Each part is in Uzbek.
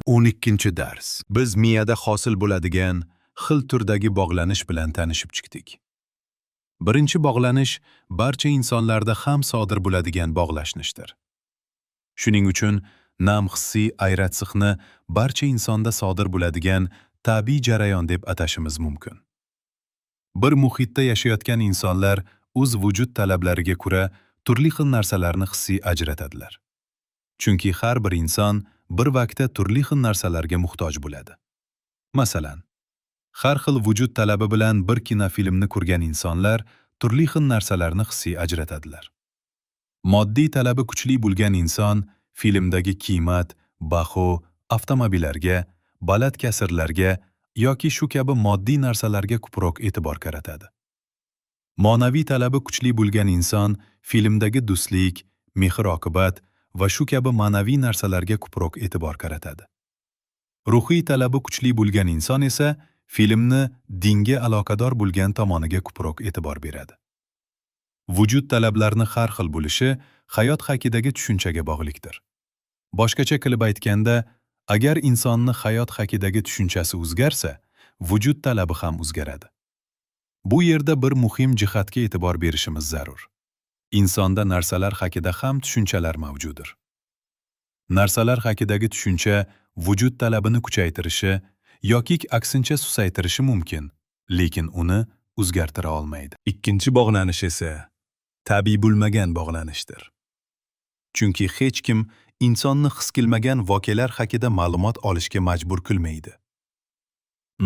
12 dars. Biz miyada hosil bo'ladigan xil turdagi bog'lanish bilan tanishib chiqdik. Birinchi bog'lanish barcha insonlarda ham sodir bo'ladigan bog'lanishdir. Shuning uchun nam hissiy ayratsiqni barcha insonda sodir bo'ladigan tabiiy jarayon deb atashimiz mumkin. Bir muhitda yashayotgan insonlar o'z vujud talablariga ko'ra turli xil narsalarni hissiy ajratadilar. Chunki har bir inson bir vaqtda turli xil narsalarga muhtoj bo'ladi. Masalan, har xil vujud talabi bilan bir kinofilmni ko'rgan insonlar turli xil narsalarni hissiy ajratadilar. Moddiy talabi kuchli bo'lgan inson filmdagi qiymat, baho, avtomobillarga, baland kasrlarga yoki shu kabi moddiy narsalarga ko'proq e'tibor qaratadi. Ma'naviy talabi kuchli bo'lgan inson filmdagi do'stlik, mehr-oqibat va shu kabi ma'naviy narsalarga ko'proq e'tibor qaratadi. Ruhiy talabi kuchli bo'lgan inson esa filmni dinga aloqador bo'lgan tomoniga ko'proq e'tibor beradi. Vujud talablarni har xil bo'lishi hayot haqidagi tushunchaga bog'liqdir. Boshqacha qilib aytganda, agar insonni hayot haqidagi tushunchasi o'zgarsa, vujud talabi ham o'zgaradi. Bu yerda bir muhim jihatga e'tibor berishimiz zarur. Insonda narsalar haqida ham tushunchalar mavjuddir. Narsalar haqidagi tushuncha vujud talabini kuchaytirishi yoki aksincha susaytirishi mumkin, lekin uni o'zgartira olmaydi. Ikkinchi bog'lanish esa tabiiy bo'lmagan bog'lanishdir. Chunki hech kim insonni his qilmagan voqealar haqida ma'lumot olishga majbur qilmaydi.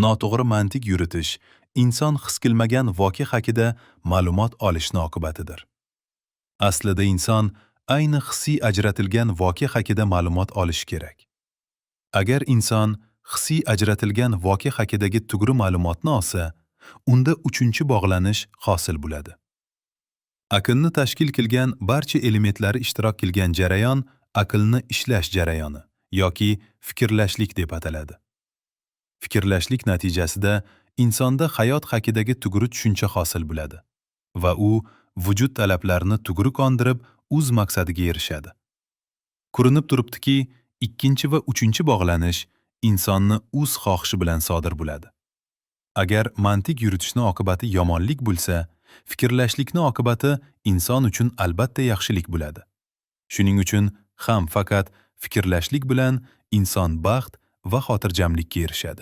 Noto'g'ri mantiq yuritish inson his qilmagan voqea haqida ma'lumot olishning oqibatidir. Aslida inson ayni hissiy ajratilgan voqea haqida ma'lumot olishi kerak. Agar inson hissiy ajratilgan voqea haqidagi to'g'ri ma'lumotni olsa, unda uchinchi bog'lanish hosil bo'ladi. Aqlni tashkil qilgan barcha elementlari ishtirok qilgan jarayon aqlni ishlash jarayoni yoki fikrlashlik deb ataladi. Fikrlashlik natijasida insonda hayot haqidagi to'g'ri tushuncha hosil bo'ladi va u vujud talablarini to'g'ri qondirib, o'z maqsadiga erishadi. Ko'rinib turibdiki, ikkinchi va uchinchi bog'lanish insonni o'z xohishi bilan sodir bo'ladi. Agar mantiq yuritishning oqibati yomonlik bo'lsa, fikrlashlikning oqibati inson uchun albatta yaxshilik bo'ladi. Shuning uchun ham faqat fikrlashlik bilan inson baxt va xotirjamlikka erishadi.